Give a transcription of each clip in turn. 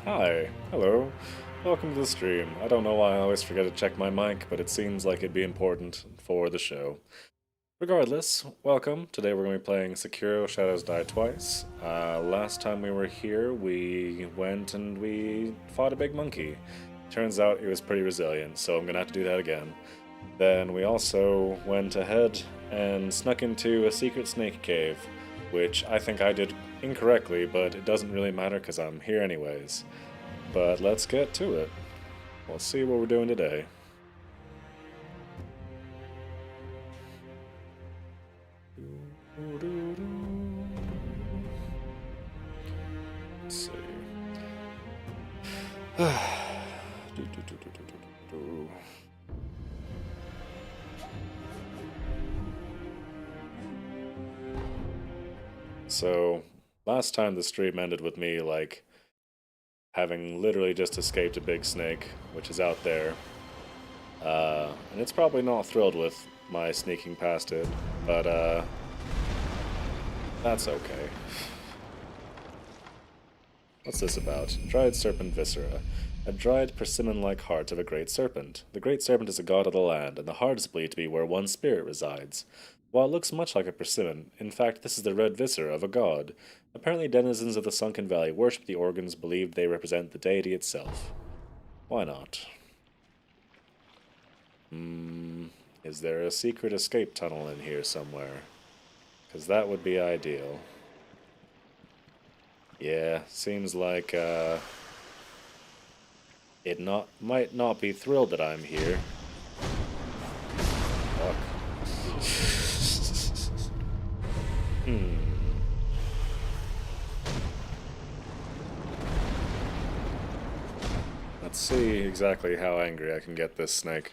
Hi, hello, welcome to the stream. I don't know why I always forget to check my mic, but it seems like it'd be important for the show. Regardless, welcome. Today we're going to be playing Sekiro Shadows Die Twice. Last time we were here, we went and we fought a big monkey. Turns out it was pretty resilient, so I'm going to have to do that again. Then we also went ahead and snuck into a secret snake cave, which I think I did incorrectly, but it doesn't really matter because I'm here anyways. But let's get to it. We'll see what we're doing today. Let's see. So, last time the stream ended with me, like, having literally just escaped a big snake, which is out there. And it's probably not thrilled with my sneaking past it, but, that's okay. What's this about? Dried serpent viscera. A dried, persimmon-like heart of a great serpent. The great serpent is a god of the land, and the heart is believed to be where one's spirit resides. While it looks much like a persimmon, in fact this is the red viscera of a god. Apparently denizens of the sunken valley worship the organs believed they represent the deity itself. Why not? Is there a secret escape tunnel in here somewhere? Because that would be ideal. Yeah, seems like, might not be thrilled that I'm here. Fuck. Let's see exactly how angry I can get this snake.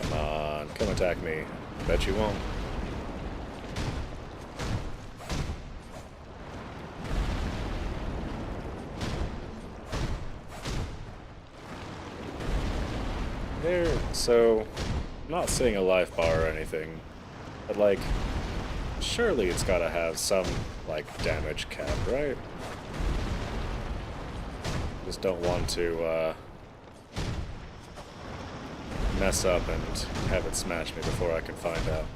Come on, come attack me. Bet you won't. So, I'm not seeing a life bar or anything, but like, surely it's gotta have some, like, damage cap, right? Just don't want to, mess up and have it smash me before I can find out.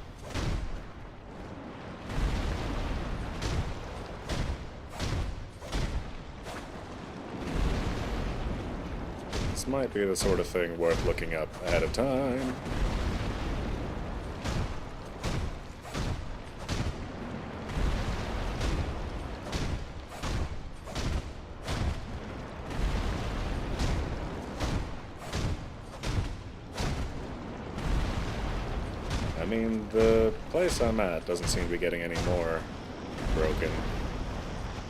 This might be the sort of thing worth looking up ahead of time. I mean, the place I'm at doesn't seem to be getting any more broken,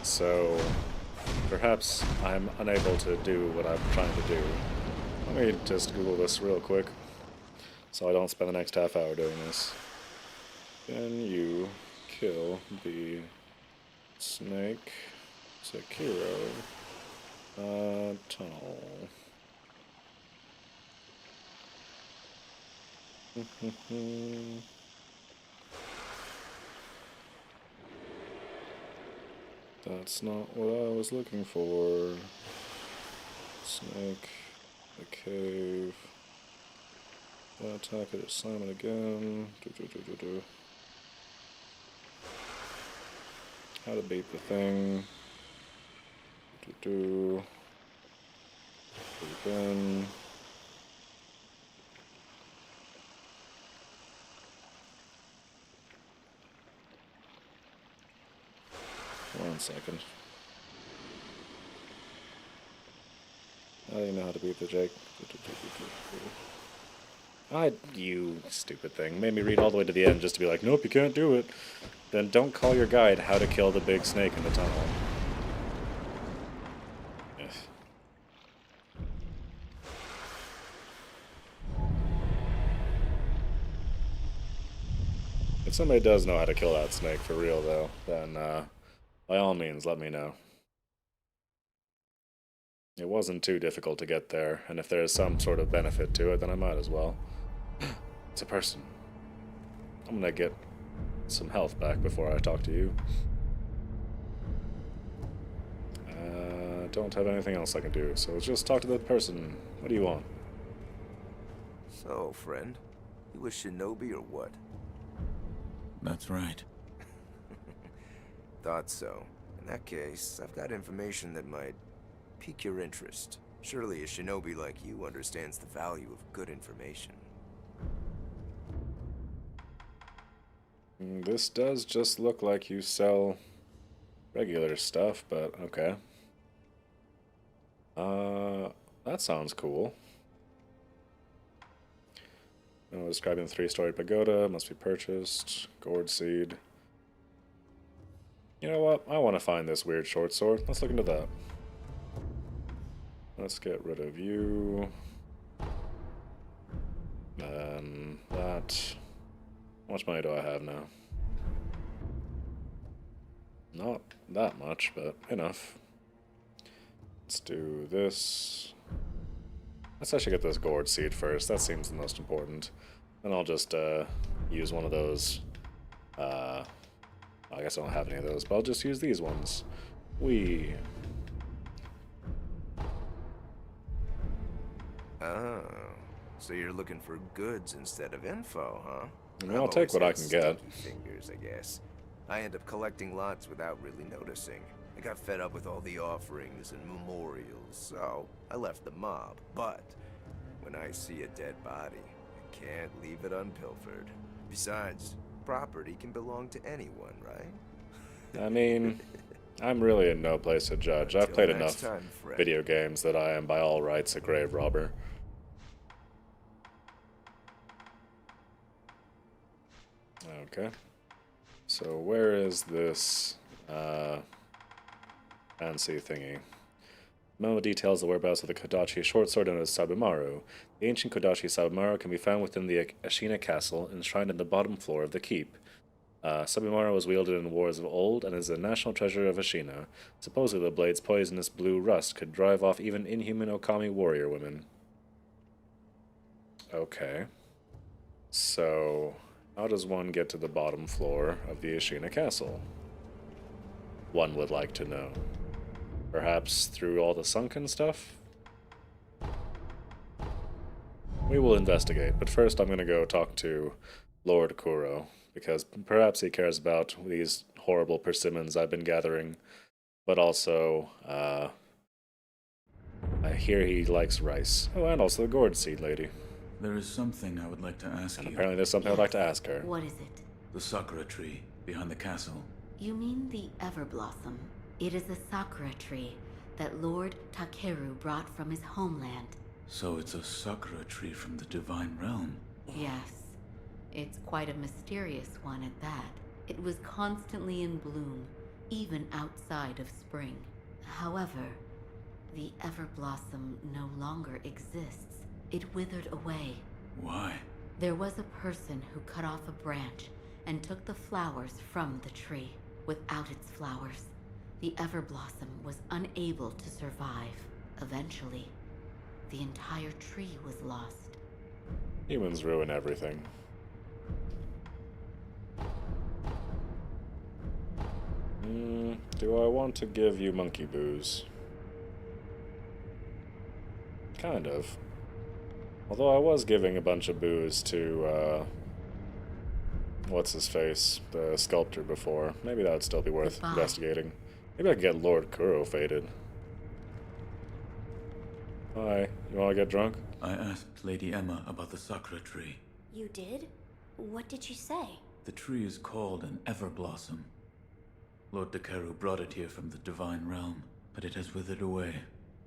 so perhaps I'm unable to do what I'm trying to do. Let me just Google this real quick, so I don't spend the next half hour doing this. Can you kill the snake Sekiro tunnel? That's not what I was looking for. Snake, the cave. Attack it, slam it again. How to beat the thing. Again. One second. I don't even know how to beat the Jake. You stupid thing. Made me read all the way to the end just to be like, nope, you can't do it. Then don't call your guide how to kill the big snake in the tunnel. Ugh. If somebody does know how to kill that snake for real, though, then by all means, let me know. It wasn't too difficult to get there, and if there is some sort of benefit to it, then I might as well. It's a person. I'm gonna get some health back before I talk to you. Don't have anything else I can do, so let's just talk to the person. What do you want? So, friend, you a shinobi or what? That's right. Thought so. In that case, I've got information that might pique your interest. Surely a shinobi like you understands the value of good information. This does just look like you sell regular stuff, but okay. That sounds cool. No, describing the 3-story pagoda, must be purchased. Gourd seed. You know what? I want to find this weird short sword. Let's look into that. Let's get rid of you. Then that. How much money do I have now? Not that much, but enough. Let's do this. Let's actually get this gourd seed first. That seems the most important. Then I'll just use one of those. I guess I don't have any of those, but I'll just use these ones. Oh, so you're looking for goods instead of info, huh? I mean, I'll take what I can get. Fingers, I guess. I end up collecting lots without really noticing. I got fed up with all the offerings and memorials, so I left the mob. But when I see a dead body, I can't leave it unpilfered. Besides, property can belong to anyone, right? I mean, I'm really in no place to judge. I've played enough video games that I am by all rights a grave robber. Okay. So where is this fancy thingy? Memo details the whereabouts of the Kodachi short sword known as Sabumaru. The ancient Kodachi Sabumaru can be found within the Ashina castle, enshrined in the bottom floor of the keep. Sabumaru was wielded in wars of old and is a national treasure of Ashina. Supposedly the blade's poisonous blue rust could drive off even inhuman Okami warrior women. Okay. So, how does one get to the bottom floor of the Ashina castle? One would like to know. Perhaps through all the sunken stuff? We will investigate, but first I'm going to go talk to Lord Kuro, because perhaps he cares about these horrible persimmons I've been gathering, but also, I hear he likes rice. Oh, and also the gourd seed lady. There is something I would like to ask you. And apparently there's something I'd like to ask her. What is it? The sakura tree behind the castle. You mean the Everblossom? It is a sakura tree that Lord Takeru brought from his homeland. So it's a sakura tree from the divine realm. Yes. It's quite a mysterious one at that. It was constantly in bloom, even outside of spring. However, the Everblossom no longer exists. It withered away. Why? There was a person who cut off a branch and took the flowers from the tree. Without its flowers, the Everblossom was unable to survive. Eventually, the entire tree was lost. Humans ruin everything. Do I want to give you monkey booze? Kind of. Although I was giving a bunch of booze to, what's-his-face, the sculptor before. Maybe that would still be worth investigating. Maybe I could get Lord Kuro faded. Hi, you wanna get drunk? I asked Lady Emma about the sakura tree. You did? What did she say? The tree is called an Everblossom. Lord Takeru brought it here from the divine realm, but it has withered away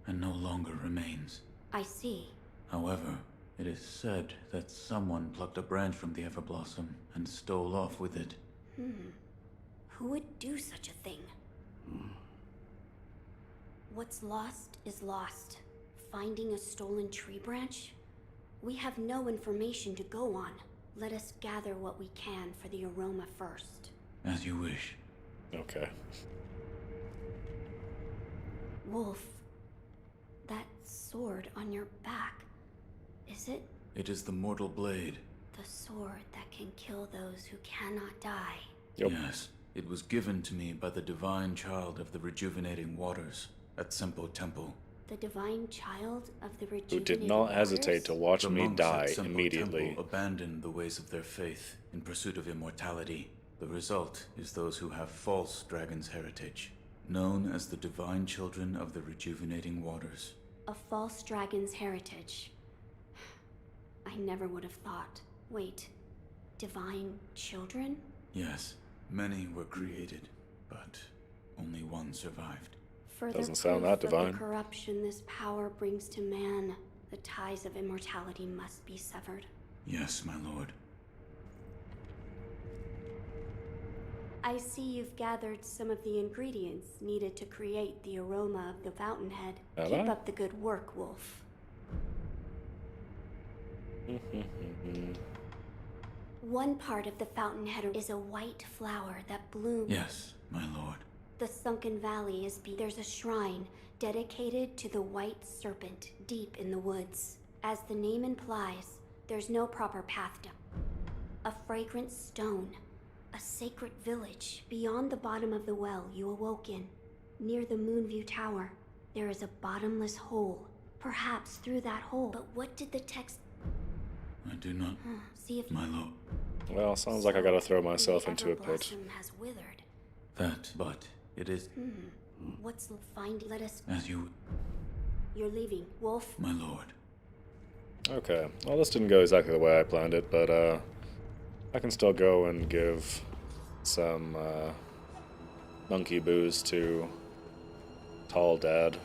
and no longer remains. I see. However, it is said that someone plucked a branch from the Everblossom and stole off with it. Who would do such a thing? What's lost is lost. Finding a stolen tree branch? We have no information to go on. Let us gather what we can for the aroma first. As you wish. Okay. Wolf, that sword on your back, is it It is the mortal blade. the sword that can kill those who cannot die? Yep. Yes. It was given to me by the divine child of the rejuvenating waters at Sempo Temple. The divine child of the Who rejuvenating did not hesitate waters? to watch The me monks at die Sempo immediately. Temple abandoned the ways of their faith in pursuit of immortality. The result is those who have false dragon's heritage, known as the divine children of the rejuvenating waters. A false dragon's heritage. I never would have thought. Wait, divine children? Yes, many were created, but only one survived. Further Doesn't sound proof that of divine. the corruption this power brings to man. The ties of immortality must be severed. Yes, my lord. I see you've gathered some of the ingredients needed to create the aroma of the fountainhead. Have Keep I? up the good work, Wolf. One part of the fountainhead is a white flower that blooms. Yes, my lord. The sunken valley is there's a shrine dedicated to the white serpent deep in the woods. As the name implies, there's no proper path to a fragrant stone, a sacred village beyond the bottom of the well you awoke in. Near the Moonview Tower, there is a bottomless hole. Perhaps through that hole. But what did the text I do not, see if my lord. Well, sounds like I gotta throw the myself into a pit. Everblossom has withered. That, but it is What's finding? Let us. as you, You're leaving, Wolf. my lord. Okay. Well, this didn't go exactly the way I planned it, but I can still go and give some monkey booze to Tall Dad.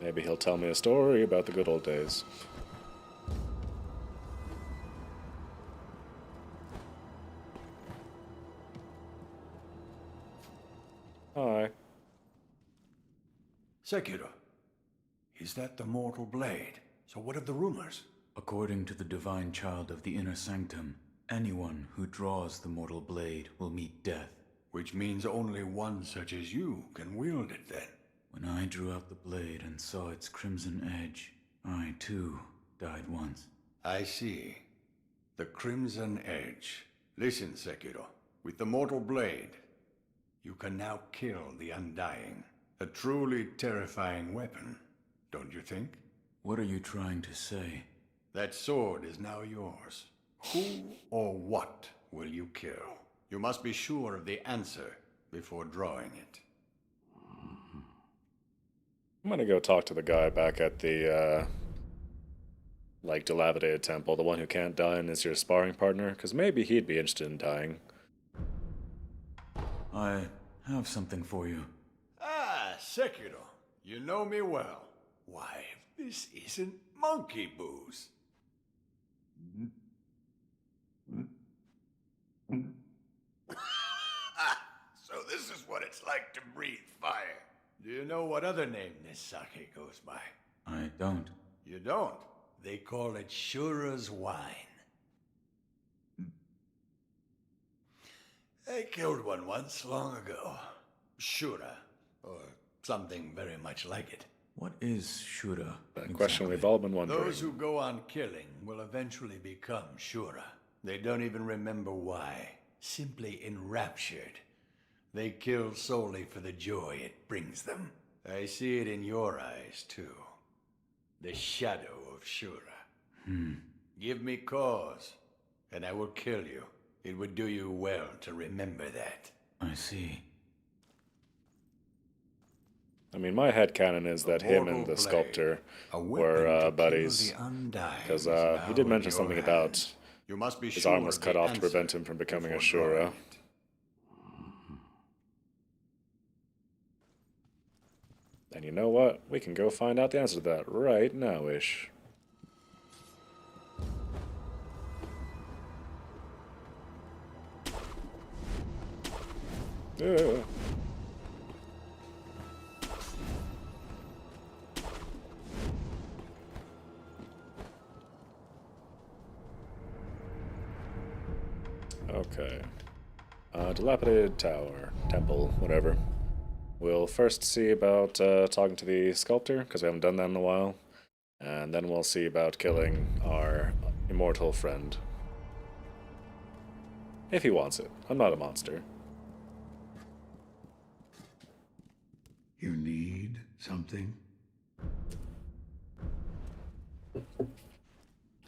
Maybe he'll tell me a story about the good old days. Hi. Sekiro, is that the mortal blade? So what of the rumors? According to the divine child of the inner sanctum, anyone who draws the mortal blade will meet death. Which means only one such as you can wield it then. When I drew out the blade and saw its crimson edge, I too died once. I see. The Crimson Edge. Listen, Sekiro. With the mortal blade, you can now kill the Undying. A truly terrifying weapon, don't you think? What are you trying to say? That sword is now yours. Who or what will you kill? You must be sure of the answer before drawing it. I'm gonna go talk to the guy back at the, like, dilapidated temple, the one who can't die and is your sparring partner, because maybe he'd be interested in dying. I have something for you. Ah, Sekiro, you know me well. Why, this isn't monkey booze. So this is what it's like to breathe fire. Do you know what other name this sake goes by? I don't. You don't? They call it Shura's wine. I killed one once, long ago. Shura, or something very much like it. What is Shura? That question we've all been wondering. Those who go on killing will eventually become Shura. They don't even remember why. Simply enraptured. They kill solely for the joy it brings them. I see it in your eyes, too. The shadow of Shura. Give me cause, and I will kill you. It would do you well to remember that. I see. I mean, my headcanon is that him and the sculptor were buddies, because he did mention something about You must be his sure arm was of cut the off to answer prevent him from becoming a before drawing Shura. it. And you know what? We can go find out the answer to that right now-ish. Okay. Dilapidated tower, temple, whatever. We'll first see about talking to the sculptor, because we haven't done that in a while. And then we'll see about killing our immortal friend. If he wants it. I'm not a monster. You need something?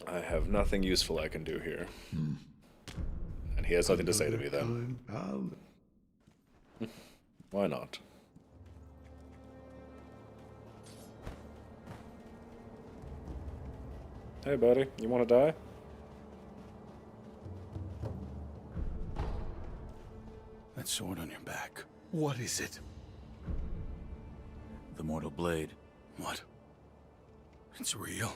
I have nothing useful I can do here. And he has nothing to say to me then. Why not? Hey buddy, you wanna die? That sword on your back. What is it? The mortal blade. What? It's real?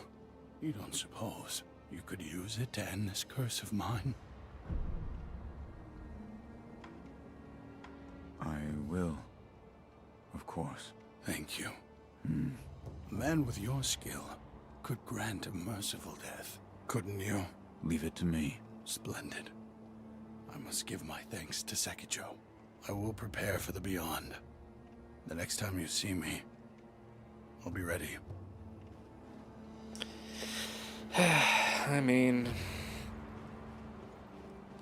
You don't suppose you could use it to end this curse of mine? I will. Of course. Thank you. A man with your skill could grant a merciful death, couldn't you? Leave it to me. Splendid. I must give my thanks to Sekiro. I will prepare for the beyond. The next time you see me, I'll be ready. I mean,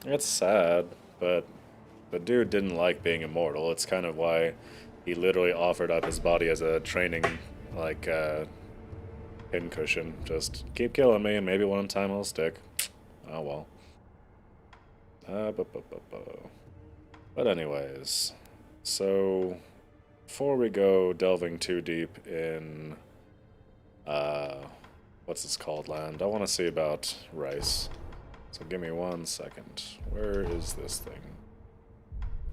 it's sad, but the dude didn't like being immortal. It's kind of why he literally offered up his body as a training, like, pincushion. Just keep killing me, and maybe one time I'll stick. Oh well. But anyways, so before we go delving too deep in, what's this called, land, I want to see about rice. So give me 1 second. Where is this thing?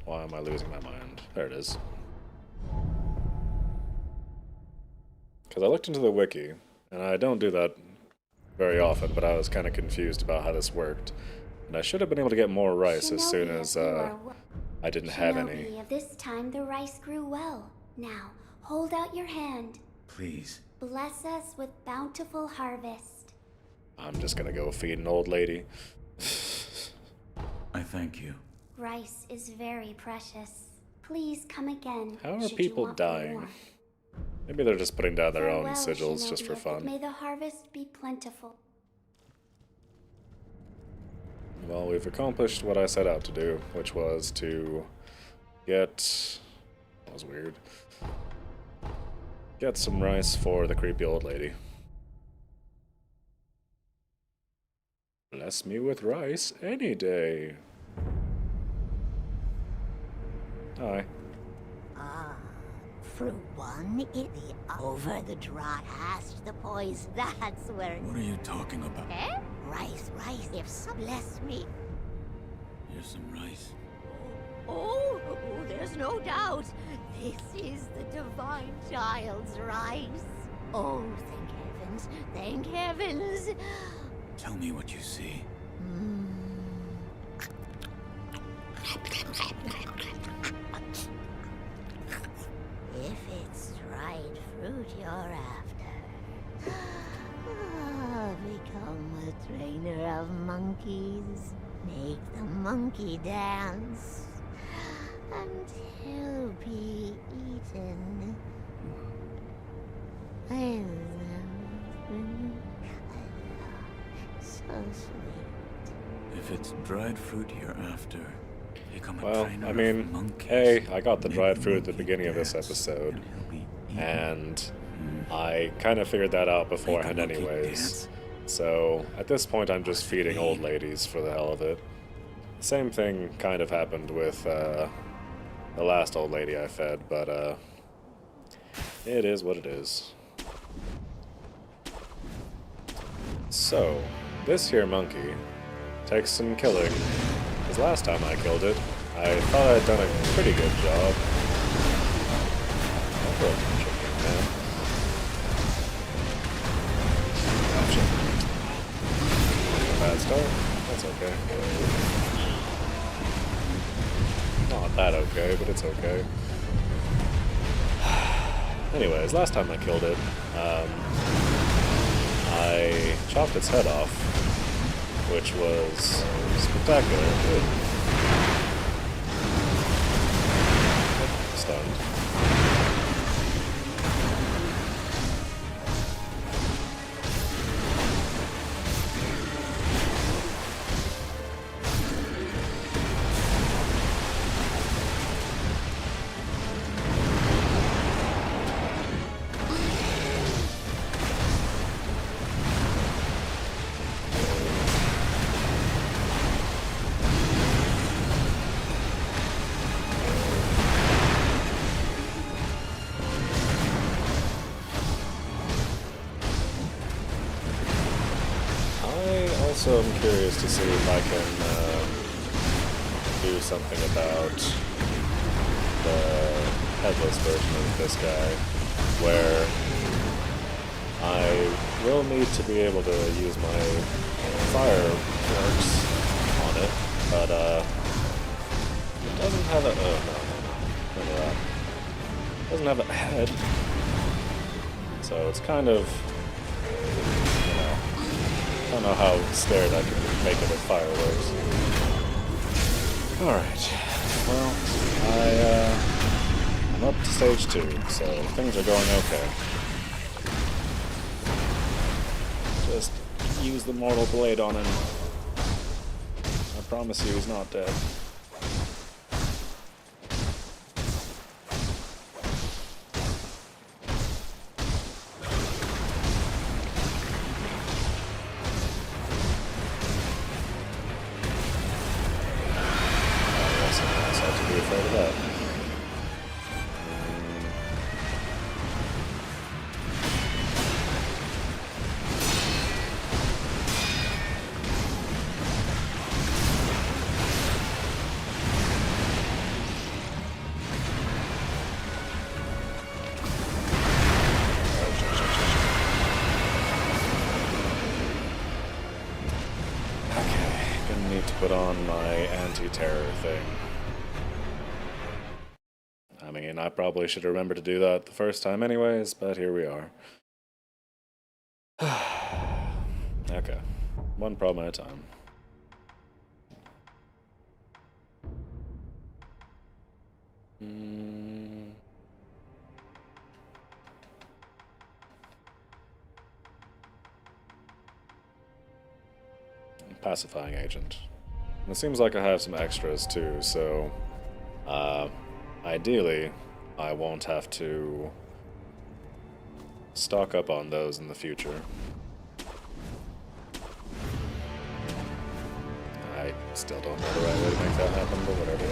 Why am I losing my mind? There it is. Because I looked into the wiki, and I don't do that very often, but I was kind of confused about how this worked. And I should have been able to get more rice as soon as I didn't have any. Shinobi, this time the rice grew well. Now, hold out your hand. Please. Bless us with bountiful harvest. I'm just gonna go feed an old lady. I thank you. Rice is very precious. Please come again. How are should you people want dying? more. Maybe they're just putting down their own Farewell, sigils just for Shinobi. fun. May the harvest be plentiful. Well, we've accomplished what I set out to do, which was to get... That was weird. Get some rice for the creepy old lady. Bless me with rice any day. Hi. Fruit one, the over the drought hast the poise. That's where What are you talking about? rice, if so bless me. Here's some rice. Oh, there's no doubt. This is the divine child's rice. Oh, thank heavens. Tell me what you see. If it's dried fruit you're after, become a trainer of monkeys. Make the monkey dance until be eaten. I love so sweet. If it's dried fruit you're after, become a Well, trainer I of mean, monkeys. hey, I got the Make dried the fruit at the monkey beginning of this dance, episode, and he'll be eaten. and I kind of figured that out beforehand Make the monkey anyways. dance. So, at this point I'm just feeding old ladies for the hell of it. Same thing kind of happened with the last old lady I fed, but it is what it is. So, this here monkey takes some killing, because last time I killed it, I thought I'd done a pretty good job. I broke the chicken, man. Gotcha. Bad start? That's okay. Not that okay, but it's okay. Anyways, last time I killed it, I chopped its head off, which was spectacular. stunned. Also, I'm curious to see if I can do something about the headless version of this guy, where I will need to be able to use my fireworks on it, but it doesn't have a... oh, no. Remember that. It doesn't have a head, so it's kind of... I don't know how scared I can make it with fireworks. Alright. Well, I'm up to stage 2, so things are going okay. Just use the mortal blade on him. I promise you he's not dead. Put on my anti-terror thing. I mean, I probably should remember to do that the first time anyways, but here we are. Okay. One problem at a time. Pacifying agent. And it seems like I have some extras too, so ideally I won't have to stock up on those in the future. I still don't know the right way to make that happen, but whatever.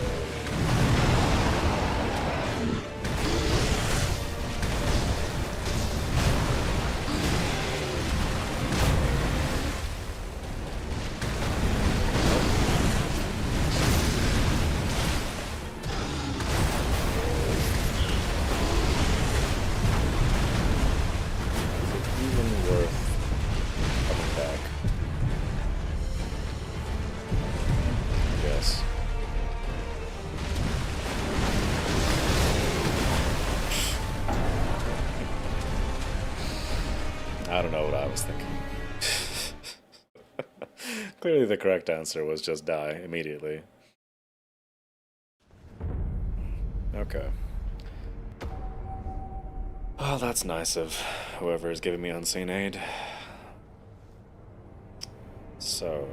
I don't know what I was thinking. Clearly the correct answer was just die immediately. Okay. Oh, that's nice of whoever is giving me unseen aid. So,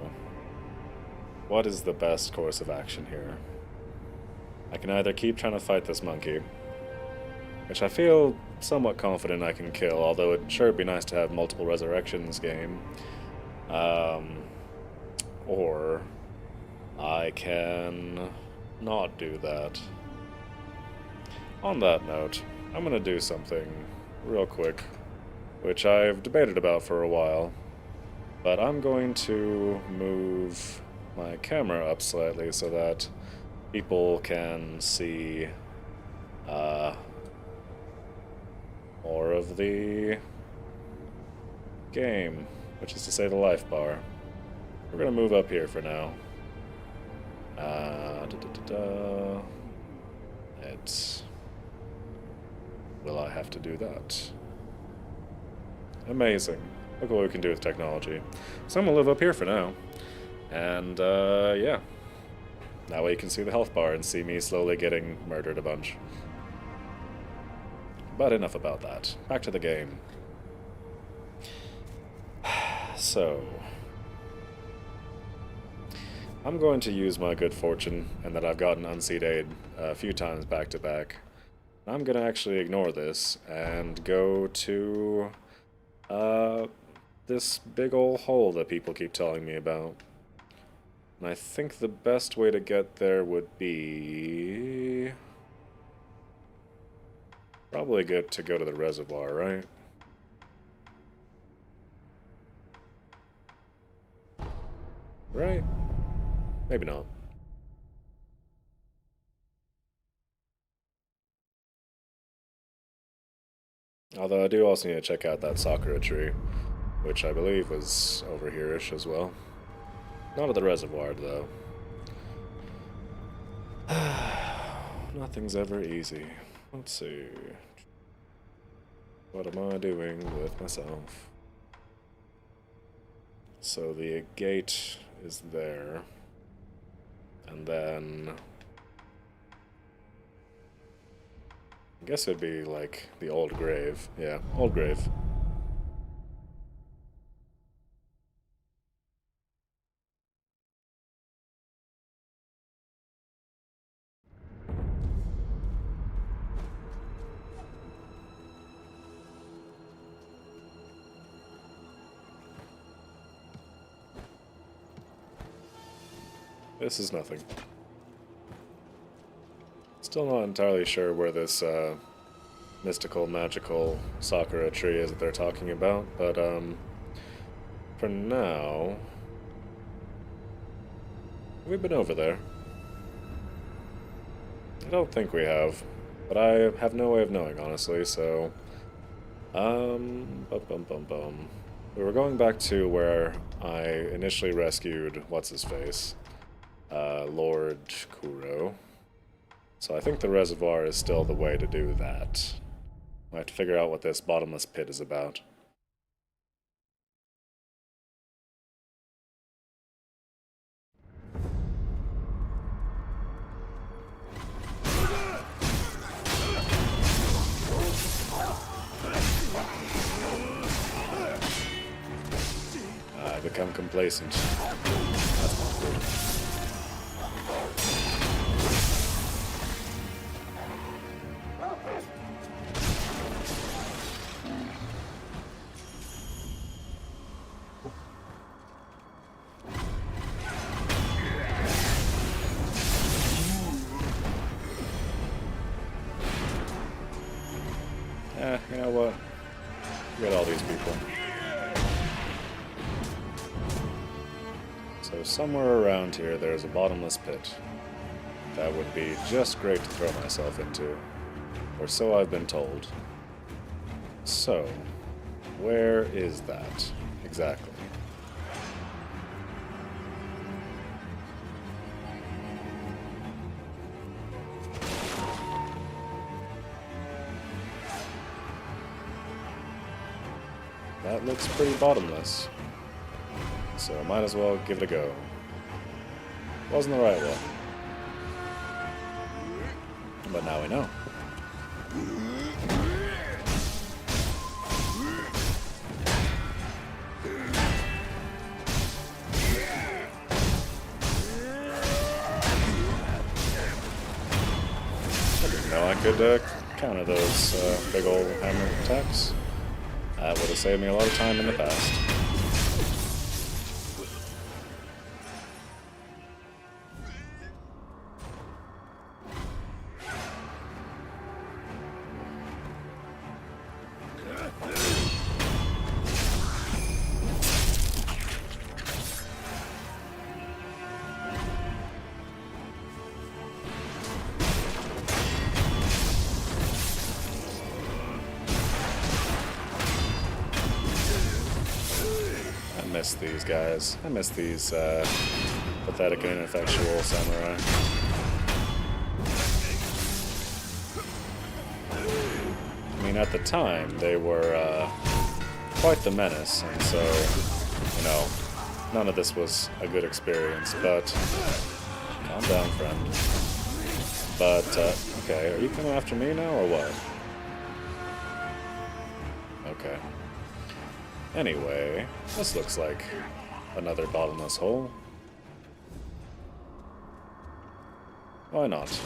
what is the best course of action here? I can either keep trying to fight this monkey, which I feel somewhat confident I can kill, although it sure would be nice to have multiple resurrections game. Or I can not do that. On that note, I'm gonna do something real quick, which I've debated about for a while, but I'm going to move my camera up slightly so that people can see more of the game, which is to say the life bar. We're gonna move up here for now. It's... will I have to do that? Amazing. Look what we can do with technology. So I'm gonna live up here for now. And, yeah. That way you can see the health bar and see me slowly getting murdered a bunch. But enough about that. Back to the game. So, I'm going to use my good fortune and that I've gotten Unseat Aid a few times back to back. I'm going to actually ignore this and go to this big ol' hole that people keep telling me about. And I think the best way to get there would be... probably good to go to the reservoir, right? Right? Maybe not. Although I do also need to check out that Sakura tree, which I believe was over here-ish as well. Not at the reservoir, though. Nothing's ever easy. Let's see. What am I doing with myself? So the gate is there. And then... I guess it'd be like the old grave. Yeah, old grave. This is nothing. Still not entirely sure where this mystical, magical Sakura tree is that they're talking about, but for now, we've been over there. I don't think we have, but I have no way of knowing, honestly, so we were going back to where I initially rescued what's-his-face, Lord Kuro. So I think the reservoir is still the way to do that. I have to figure out what this bottomless pit is about. I become complacent. That's not good. You know what? Forget all these people. So somewhere around here there's a bottomless pit. That would be just great to throw myself into. Or so I've been told. So, where is that exactly? That looks pretty bottomless. So I might as well give it a go. Wasn't the right one. But now we know. I didn't know I could counter those big old hammer attacks. That would have saved me a lot of time in the past. I miss these guys. I miss these pathetic and ineffectual samurai. I mean, at the time, they were quite the menace, and so, you know, none of this was a good experience, but... Calm down, friend. But, okay, are you coming after me now, or what? Okay. Anyway, this looks like another bottomless hole. Why not?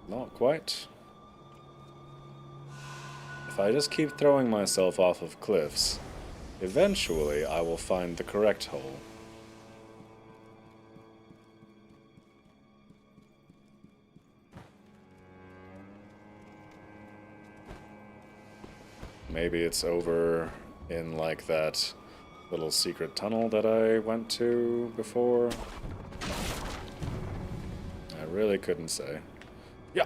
Not quite. If I just keep throwing myself off of cliffs, eventually I will find the correct hole. Maybe it's over in like that little secret tunnel that I went to before. I really couldn't say. Yeah.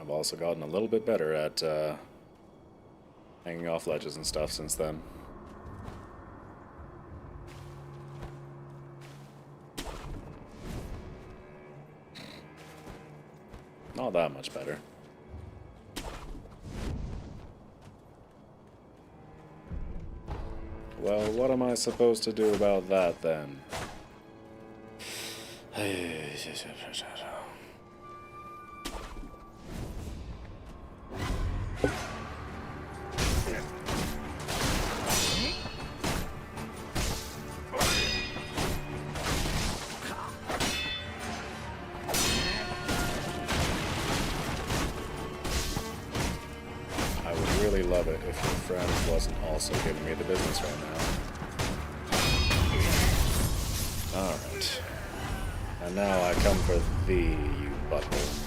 I've also gotten a little bit better at hanging off ledges and stuff since then. Not that much better. Well, what am I supposed to do about that then? I would really love it if your friend wasn't also giving me the business right now. Alright. And now I come for thee, you butthole.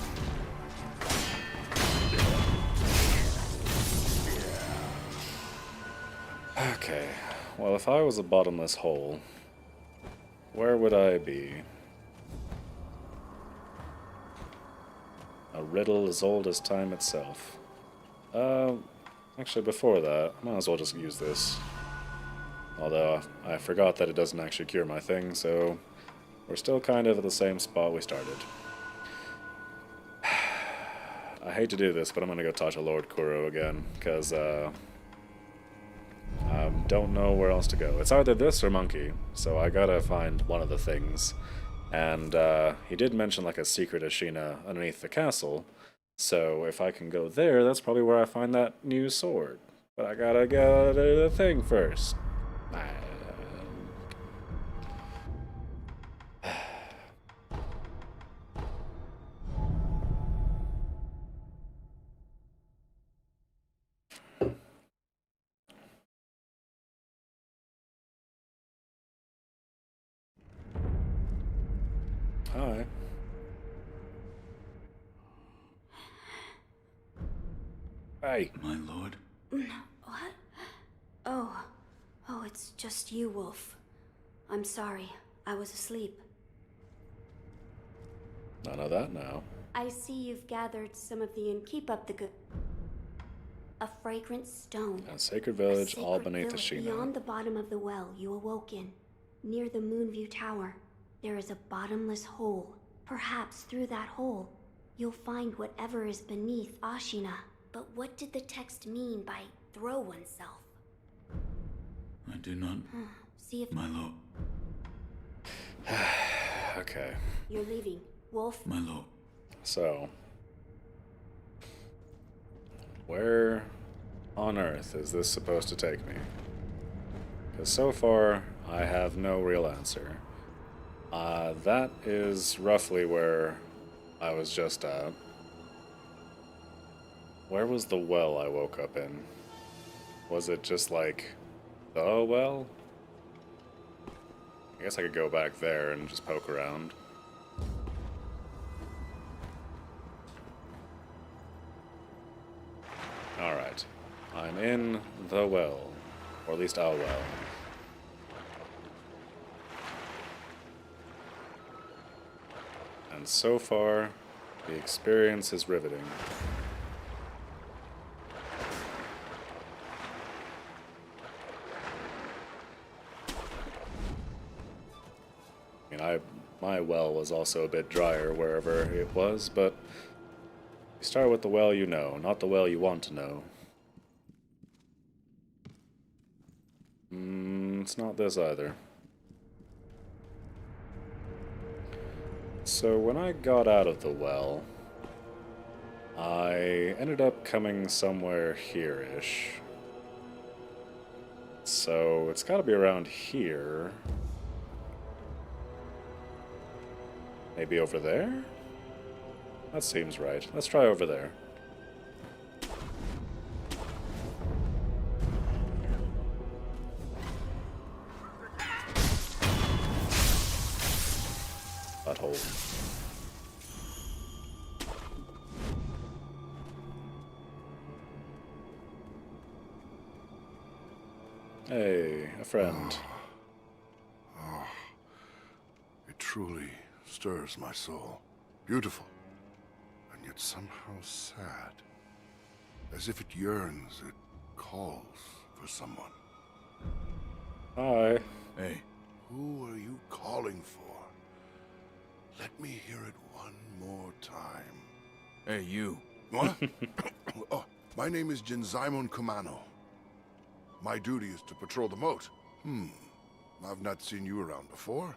Okay, well, if I was a bottomless hole, where would I be? A riddle as old as time itself. Actually, before that, I might as well just use this. Although, I forgot that it doesn't actually cure my thing, so we're still kind of at the same spot we started. I hate to do this, but I'm gonna go talk to Lord Kuro again, because, I don't know where else to go. It's either this or Monkey, so I gotta find one of the things. And, he did mention, like, a secret Ashina underneath the castle, so if I can go there, that's probably where I find that new sword. But I gotta get the thing first. Hi. Hey. My lord? What? Oh. Oh, it's just you, Wolf. I'm sorry. I was asleep. None of that now. I see you've gathered some of the and keep up the good. A fragrant stone. A sacred A village sacred all beneath village. Ashina. Beyond the bottom of the well, you awoke in. Near the Moonview Tower, there is a bottomless hole. Perhaps through that hole, you'll find whatever is beneath Ashina. But what did the text mean by throw oneself? I do not... See if... My lord. Okay. You're leaving. Wolf? My lord. So, where on earth is this supposed to take me? Because so far, I have no real answer. That is roughly where I was just at. Where was the well I woke up in? Was it just like the well? I guess I could go back there and just poke around. Alright. I'm in the well. Or at least a well. And so far, the experience is riveting. I mean, my well was also a bit drier wherever it was, but you start with the well you know, not the well you want to know. It's not this either. So when I got out of the well, I ended up coming somewhere here-ish. So it's gotta be around here. Maybe over there? That seems right. Let's try over there. Butthole. Hey, a friend. It truly stirs my soul. Beautiful, and yet somehow sad. As if it yearns, it calls for someone. Hi. Hey, Who are you calling for? Let me hear it one more time. hey, you. What? Oh, my name is Jinzaimon Kumano. My duty is to patrol the moat. I've not seen you around before.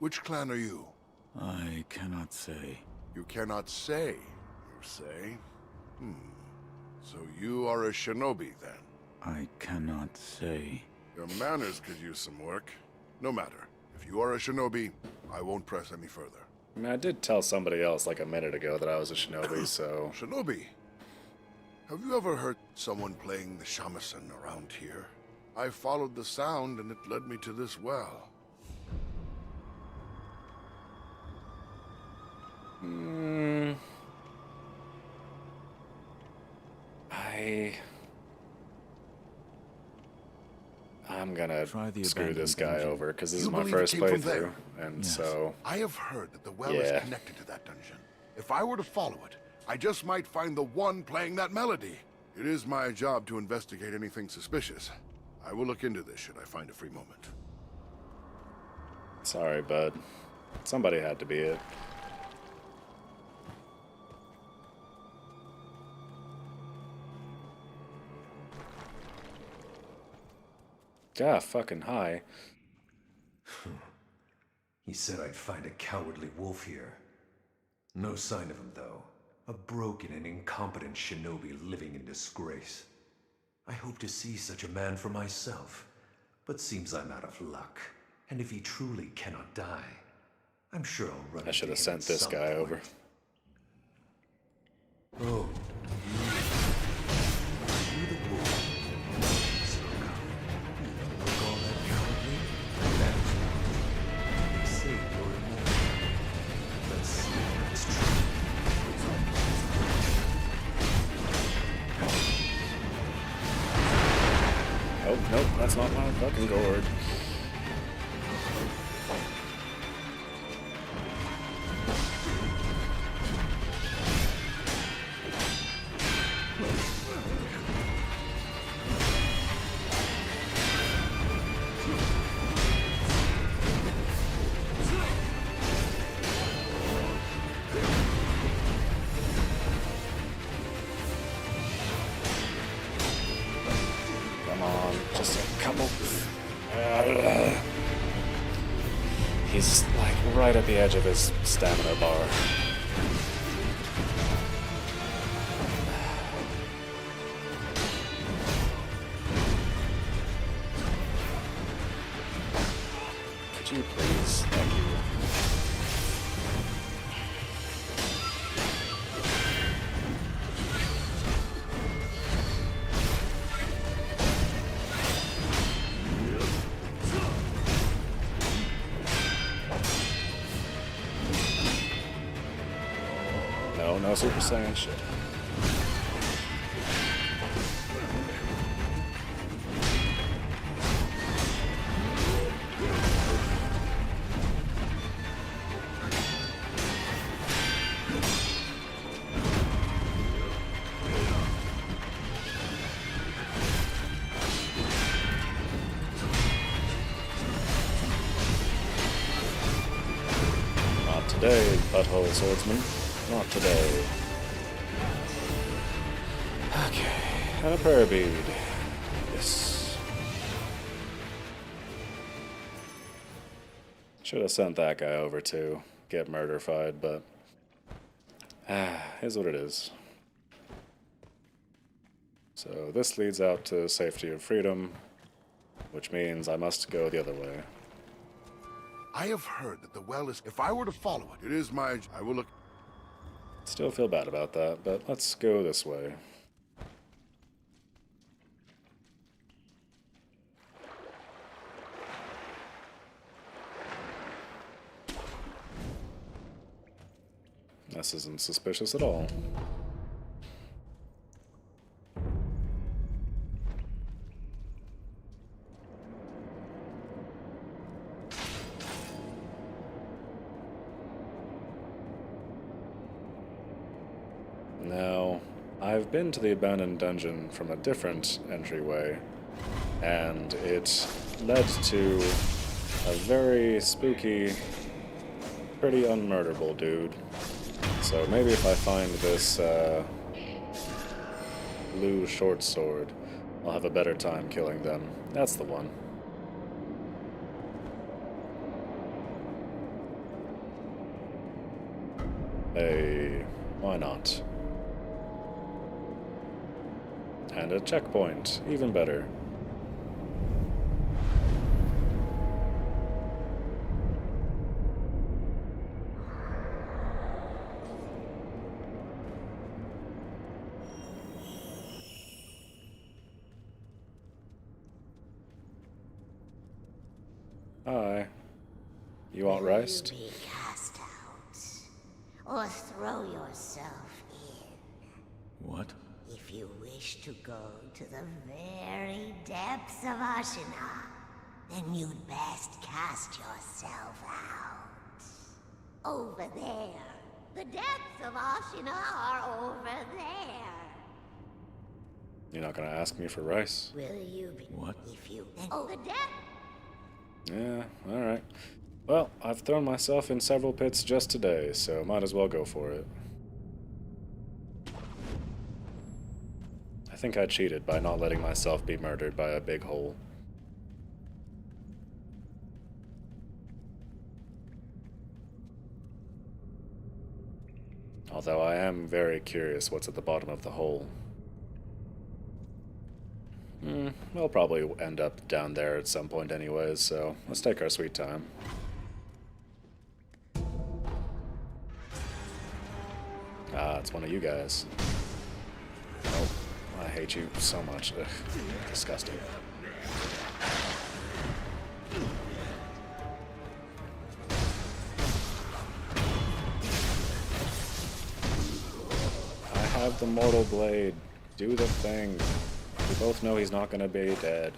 Which clan are you? I cannot say. You cannot say, you say? So you are a shinobi, then? I cannot say. Your manners could use some work. No matter. If you are a shinobi, I won't press any further. I mean, I did tell somebody else like a minute ago that I was a shinobi, so... Shinobi, have you ever heard someone playing the shamisen around here? I followed the sound and it led me to this well. I'm gonna Try the screw this abandoned guy dungeon. over, because this You is my believe it first came from playthrough, there? and Yes. so... I have heard that the well Yeah. is connected to that dungeon. If I were to follow it, I just might find the one playing that melody. It is my job to investigate anything suspicious. I will look into this should I find a free moment. Sorry, bud. Somebody had to be it. God, fucking hi. He said I'd find a cowardly wolf here. No sign of him, though. A broken and incompetent shinobi living in disgrace. I hope to see such a man for myself, but seems I'm out of luck. And if he truly cannot die, I'm sure I'll run I should have into him sent at this some guy point. over. Oh, you the wolf. So come, you don't look all that cowardly. That's right. They say you're immortal. Let's see if that's true. Oh, nope, that's not my fucking gourd. Come on, just a couple. He's like right at the edge of his stamina bar. Could you please? Thank you. No Super Saiyan shit. Not today, butthole swordsman. Not today. Okay, and a prayer bead. Yes. Should have sent that guy over to get murder-fied, but is what it is. So this leads out to Safety of Freedom, which means I must go the other way. I have heard that the well is... If I were to follow it, it is my... I will look... Still feel bad about that, but let's go this way. This isn't suspicious at all. Now, I've been to the abandoned dungeon from a different entryway, and it led to a very spooky, pretty unmurderable dude. So maybe if I find this blue short sword, I'll have a better time killing them. That's the one. Hey, why not? And a checkpoint, even better. Hi. You want rest? Will you be cast out, or throw yourself in? What? If you wish to go to the very depths of Ashina, then you'd best cast yourself out. Over there. The depths of Ashina are over there. You're not gonna ask me for rice? Will you be? What? If you then the depths. Yeah, alright. Well, I've thrown myself in several pits just today, so might as well go for it. I think I cheated by not letting myself be murdered by a big hole. Although I am very curious what's at the bottom of the hole. We'll probably end up down there at some point anyways, so let's take our sweet time. Ah, it's one of you guys. Oh, I hate you so much. Ugh, disgusting. I have the mortal blade. Do the thing. We both know he's not gonna be dead.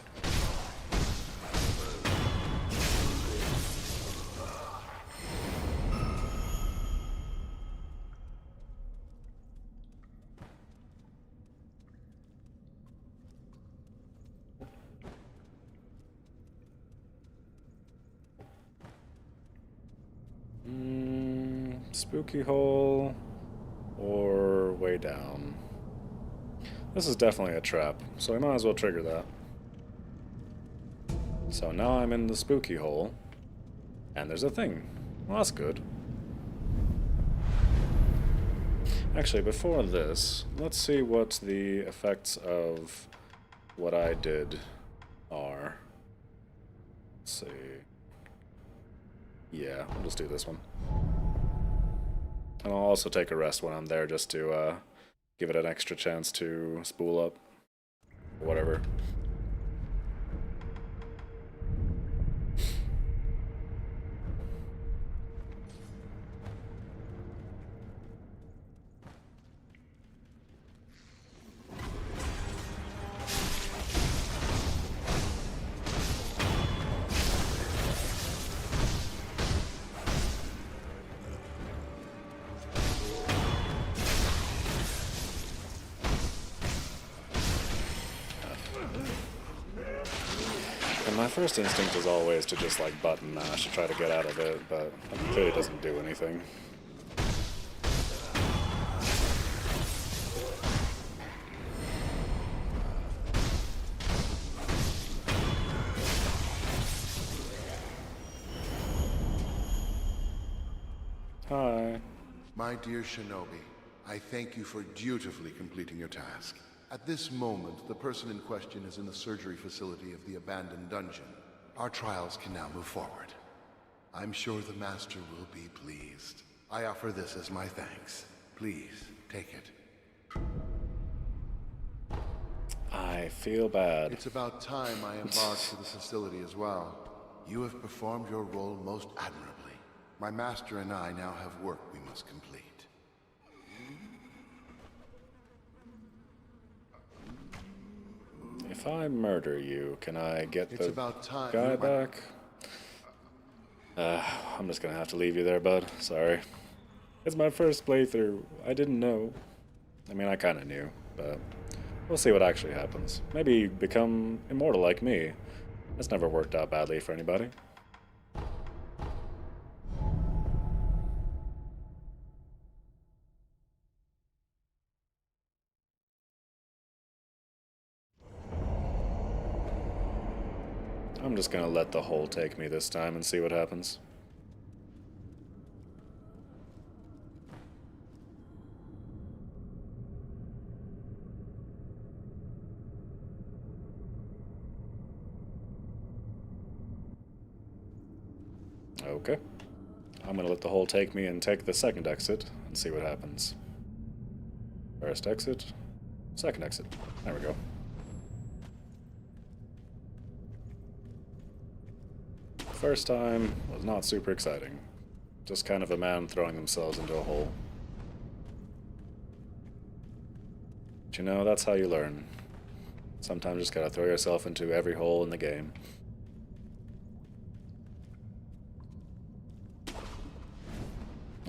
Spooky hole or way down. This is definitely a trap, so I might as well trigger that. So now I'm in the spooky hole, and there's a thing. Well, that's good. Actually, before this, let's see what the effects of what I did are. Let's see. Yeah, we'll just do this one. And I'll also take a rest when I'm there just to give it an extra chance to spool up. Whatever. And my first instinct is always to just like button mash to try to get out of it, but it clearly doesn't do anything. Hi. My dear Shinobi, I thank you for dutifully completing your task. At this moment, the person in question is in the surgery facility of the abandoned dungeon. Our trials can now move forward. I'm sure the Master will be pleased. I offer this as my thanks. Please, take it. I feel bad. It's about time I embarked for the facility as well. You have performed your role most admirably. My master and I now have work we must complete. If I murder you, can I get It's the about time guy back? I'm just gonna have to leave you there, bud. Sorry. It's my first playthrough. I didn't know. I mean, I kinda knew, but we'll see what actually happens. Maybe become immortal like me. That's never worked out badly for anybody. I'm just gonna let the hole take me this time and see what happens. Okay. I'm gonna let the hole take me and take the second exit and see what happens. First exit, second exit. There we go. First time was not super exciting. Just kind of a man throwing themselves into a hole. But you know, that's how you learn. Sometimes you just gotta throw yourself into every hole in the game.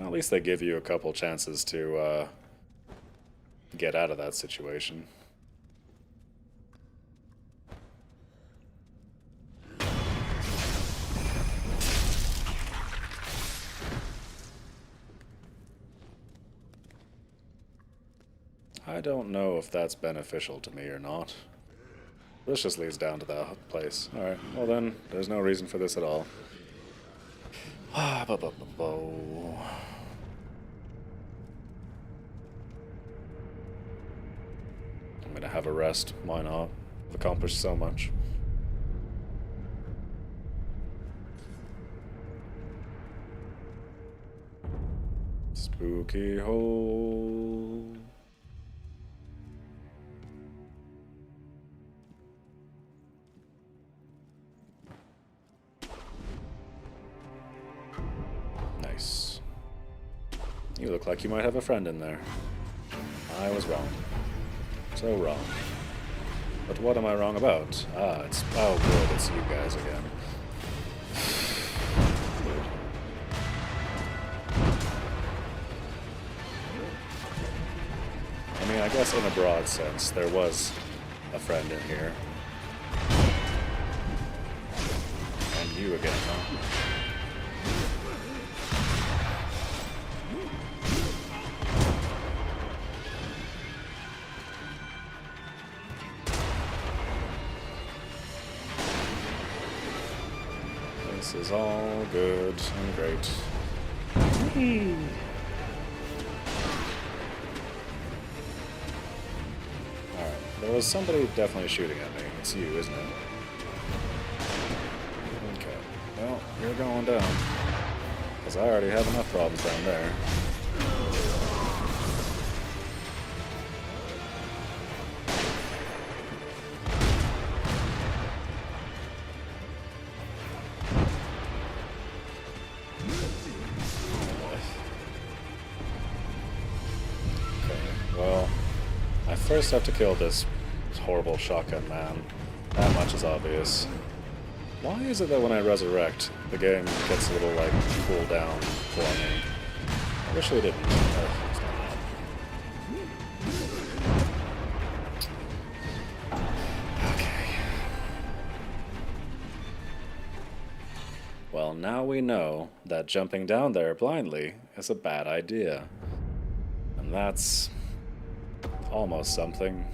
At least they give you a couple chances to get out of that situation. I don't know if that's beneficial to me or not. This just leads down to that place. Alright, well then, there's no reason for this at all. I'm gonna have a rest. Why not? I've accomplished so much. Spooky hole. Nice. You look like you might have a friend in there. I was wrong. So wrong. But what am I wrong about? Ah, it's... oh good, it's you guys again. I mean, I guess in a broad sense, there was a friend in here. And you again, huh? This is all good and great. Alright, there was somebody definitely shooting at me. It's you, isn't it? Okay, well, you're going down. Because I already have enough problems down there. Well, I first have to kill this horrible shotgun man. That much is obvious. Why is it that when I resurrect, the game gets a little, like, cool down for me? I wish it didn't. It's not. Okay. Well, now we know that jumping down there blindly is a bad idea. And that's... almost something.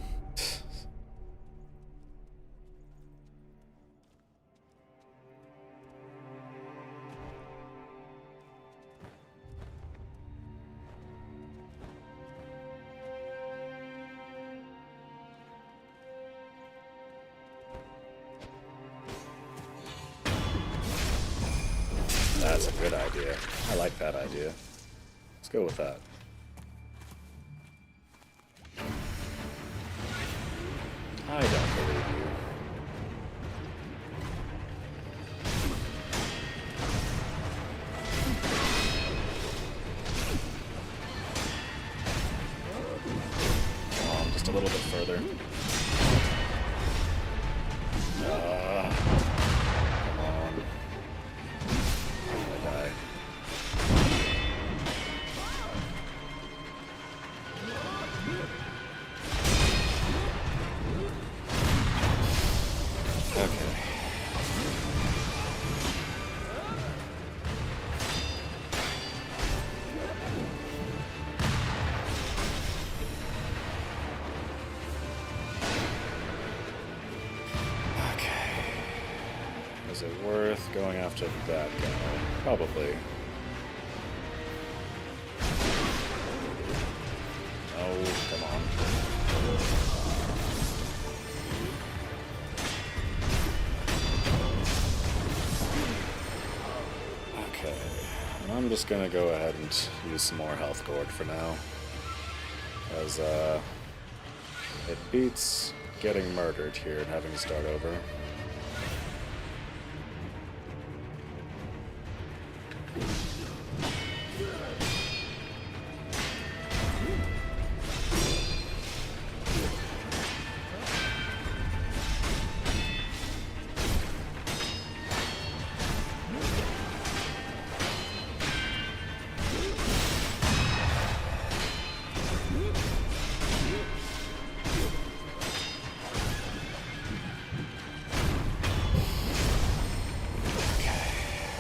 That's a good idea. I like that idea. Let's go with that. I don't believe you. Come on, just a little bit further. Come on. I'm gonna die. Okay. Okay. Is it worth going after that guy? Probably. Oh, come on. Okay. I'm just gonna go ahead and use some more health gourd for now. As, it beats getting murdered here and having to start over.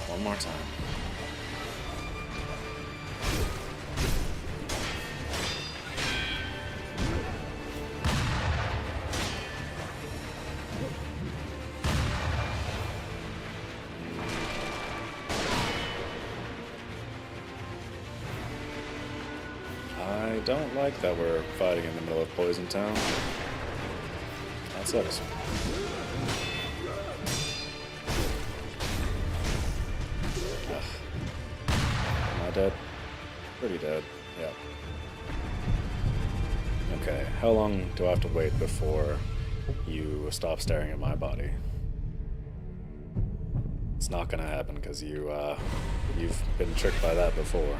One more time. I don't like that we're fighting in the middle of Poison Town. That sucks. Am I dead? Pretty dead, yeah. Okay, how long do I have to wait before you stop staring at my body? It's not gonna happen because you've been tricked by that before.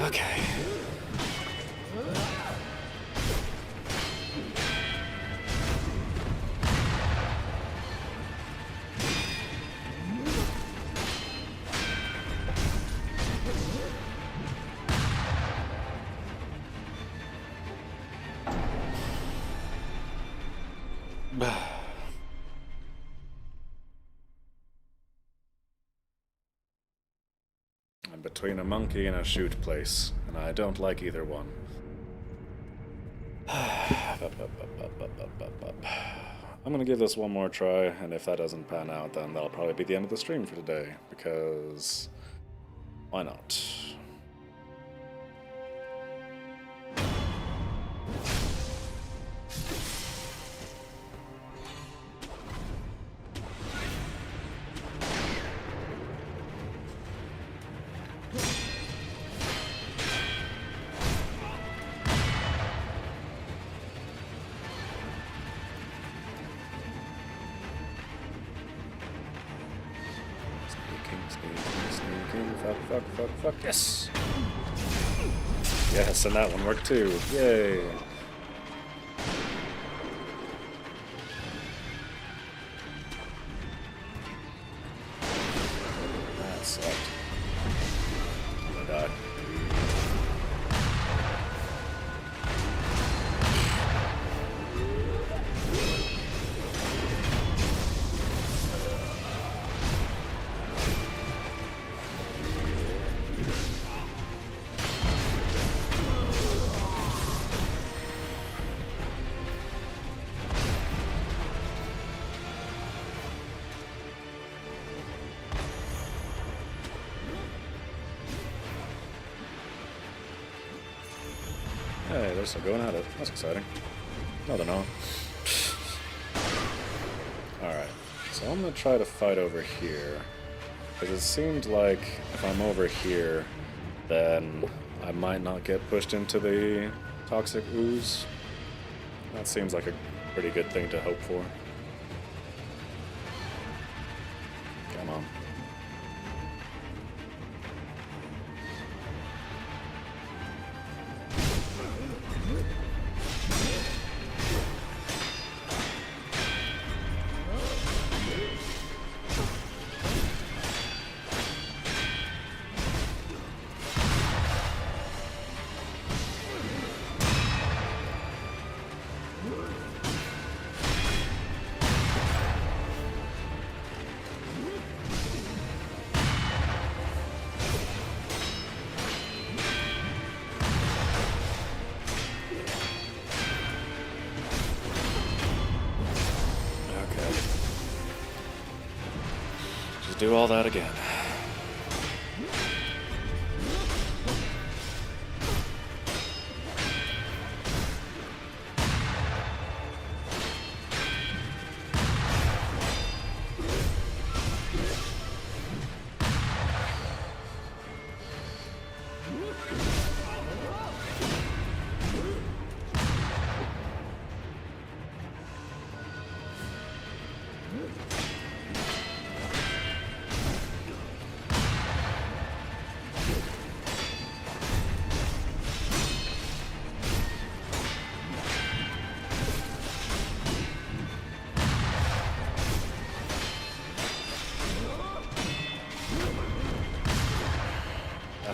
Okay. I'm between a monkey and a shoot place, and I don't like either one. I'm gonna give this one more try, and if that doesn't pan out, then that'll probably be the end of the stream for today, because why not? Sneaking, fuck, yes! Yes, and that one worked too, yay! That sucked. I'm gonna die. Hey, they're still going at it. That's exciting. No, they're not. Alright, so I'm gonna try to fight over here. Because it seemed like if I'm over here, then I might not get pushed into the toxic ooze. That seems like a pretty good thing to hope for. Come on. Do all that again.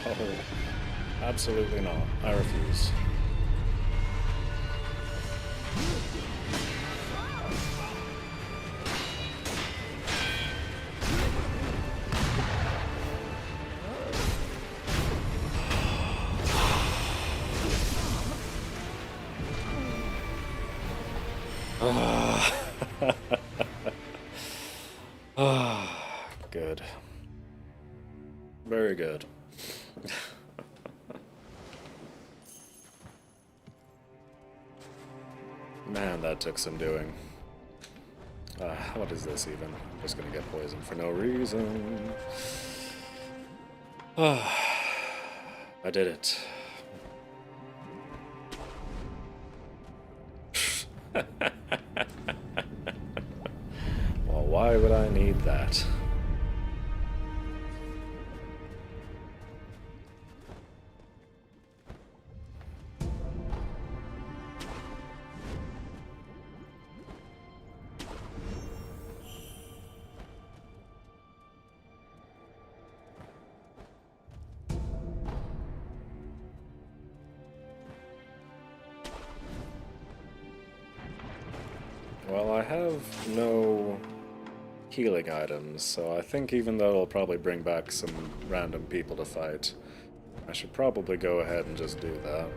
Oh, absolutely not. I refuse. Good. Very good. Man, that took some doing. What is this even? I'm just gonna get poisoned for no reason. I did it. Well, why would I need that? Well, I have no healing items, so I think even though it'll probably bring back some random people to fight, I should probably go ahead and just do that.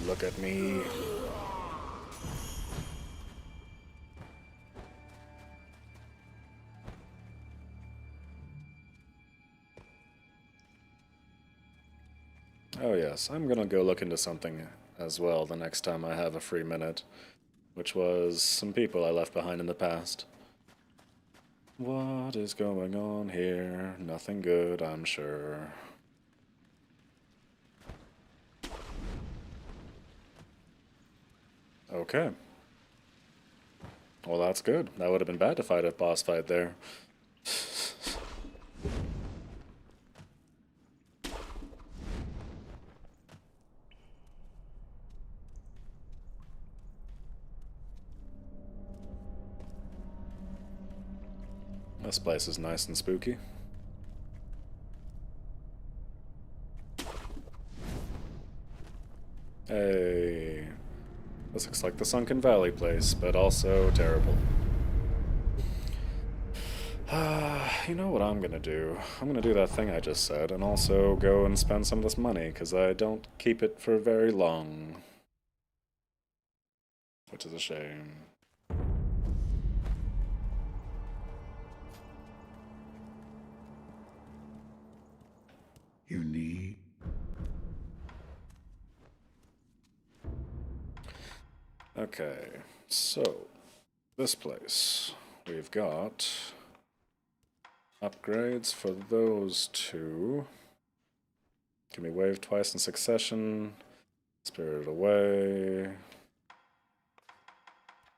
Look at me. Oh yes, I'm gonna go look into something as well the next time I have a free minute, which was some people I left behind in the past. What is going on here? Nothing good, I'm sure. Okay. Well, that's good. That would have been bad to fight a boss fight there. This place is nice and spooky. Hey. This looks like the Sunken Valley place, but also terrible. You know what I'm gonna do? I'm gonna do that thing I just said, and also go and spend some of this money, because I don't keep it for very long. Which is a shame. You need? Okay, so this place. We've got upgrades for those two. Can be waved twice in succession. Spirited Away.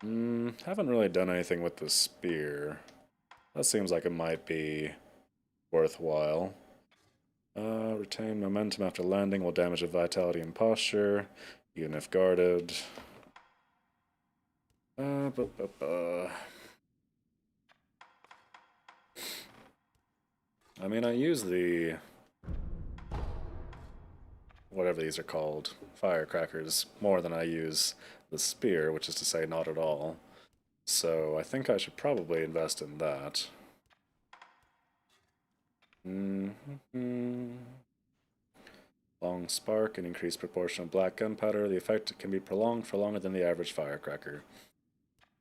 Haven't really done anything with the spear. That seems like it might be worthwhile. Retain momentum after landing will damage the vitality and posture, even if guarded. I mean, I use the... whatever these are called, firecrackers, more than I use the spear, which is to say not at all. So I think I should probably invest in that. Long spark and increased proportion of black gunpowder. The effect can be prolonged for longer than the average firecracker.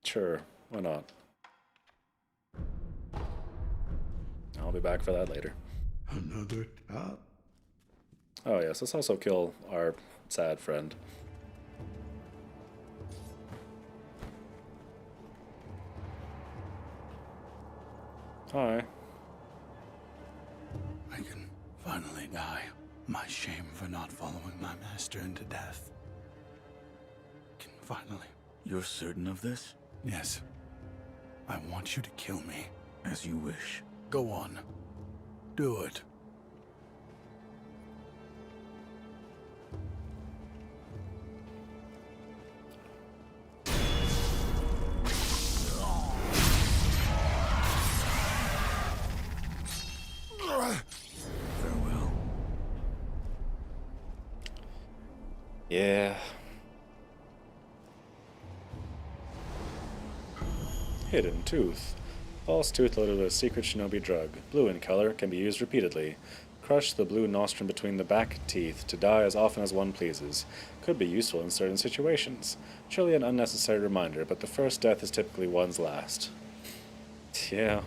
Sure, why not? I'll be back for that later. Another top? Oh yes, let's also kill our sad friend. Hi. I can finally die. My shame for not following my master into death. Can finally... You're certain of this? Yes. I want you to kill me. As you wish. Go on. Do it. Farewell. Yeah. Hidden Tooth. False tooth loaded with a secret shinobi drug. Blue in color, can be used repeatedly. Crush the blue nostrum between the back teeth to die as often as one pleases. Could be useful in certain situations. Surely an unnecessary reminder, but the first death is typically one's last. Yeah.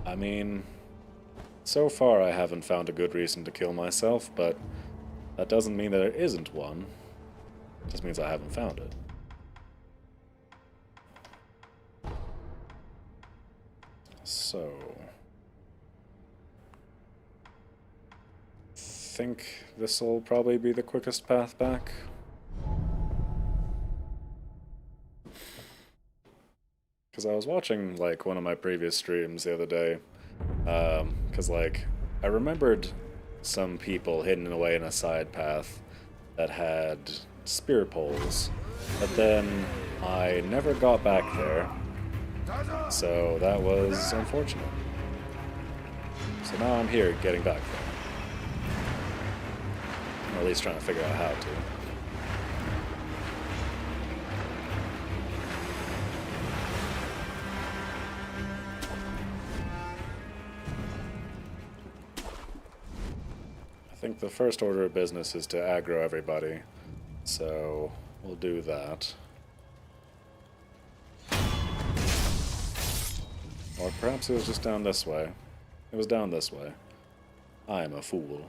I mean, so far I haven't found a good reason to kill myself, but that doesn't mean that there isn't one. It just means I haven't found it. So, think this will probably be the quickest path back. Because I was watching, like, one of my previous streams the other day, because, like, I remembered some people hidden away in a side path that had spear poles, but then I never got back there, so that was unfortunate. So now I'm here getting back there. Or at least trying to figure out how to. I think the first order of business is to aggro everybody, so we'll do that. Or perhaps it was just down this way. It was down this way. I am a fool.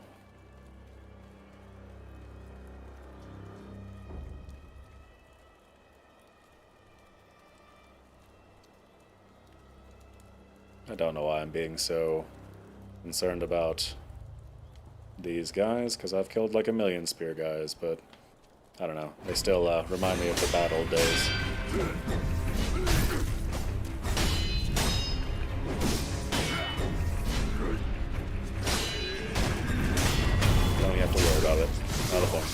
I don't know why I'm being so concerned about these guys, because I've killed like a million spear guys, but I don't know. They still remind me of the bad old days. You don't have to worry about it. Not a thing.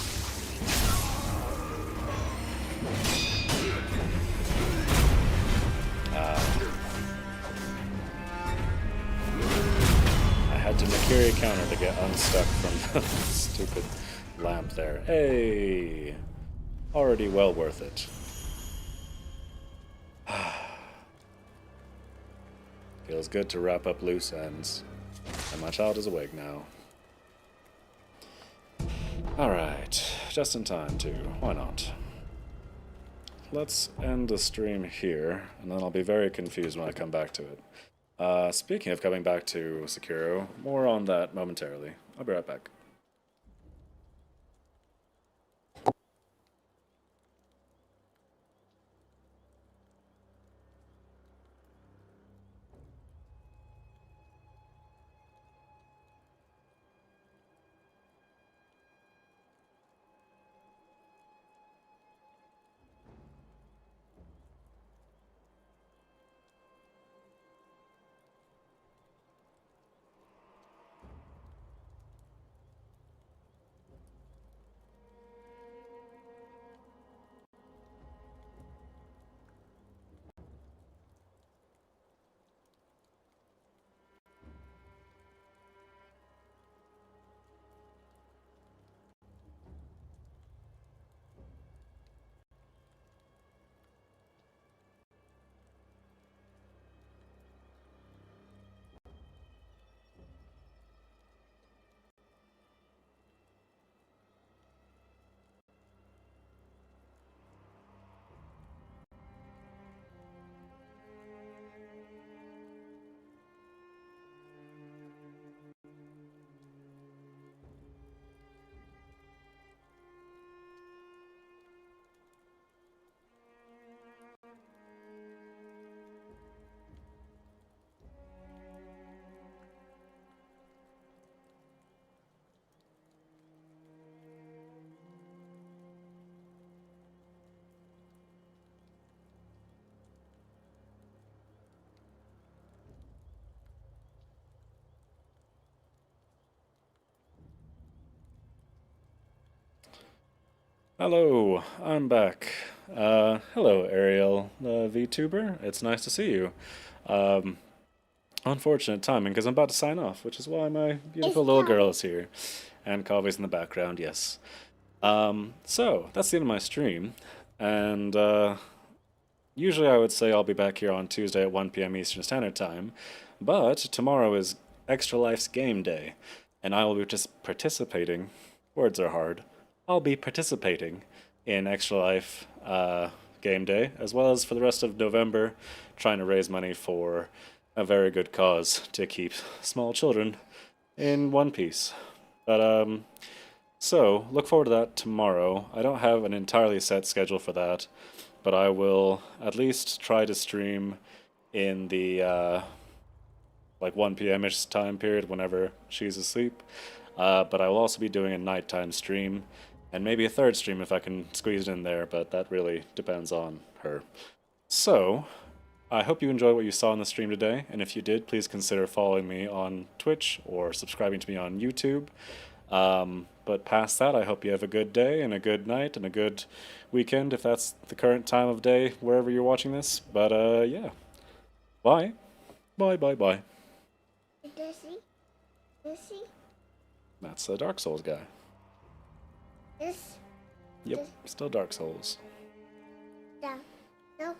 I had to Nakiri counter to get unstuck from the stupid lamp there. Hey! Already well worth it. Feels good to wrap up loose ends. And my child is awake now. Alright, just in time too. Why not? Let's end the stream here, and then I'll be very confused when I come back to it. Speaking of coming back to Sekiro, more on that momentarily. I'll be right back. Hello, I'm back. Hello, Ariel, the VTuber. It's nice to see you. Um, Unfortunate timing, because I'm about to sign off, which is why my beautiful little girl is here. And Kavi's in the background, yes. So, that's the end of my stream. And, usually I would say I'll be back here on Tuesday at 1 p.m. Eastern Standard Time. But tomorrow is Extra Life's game day. And I will be just participating. Words are hard. I'll be participating in Extra Life game day, as well as for the rest of November, trying to raise money for a very good cause to keep small children in one piece. But, so, look forward to that tomorrow. I don't have an entirely set schedule for that, but I will at least try to stream in the, like 1 p.m.-ish time period whenever she's asleep. But I will also be doing a nighttime stream, and maybe a third stream if I can squeeze it in there, but that really depends on her. So, I hope you enjoyed what you saw in the stream today, and if you did, please consider following me on Twitch or subscribing to me on YouTube. But past that, I hope you have a good day and a good night and a good weekend if that's the current time of day wherever you're watching this. But, yeah. Bye. Bye, bye, bye. That's the Dark Souls guy. Yep, still Dark Souls. No.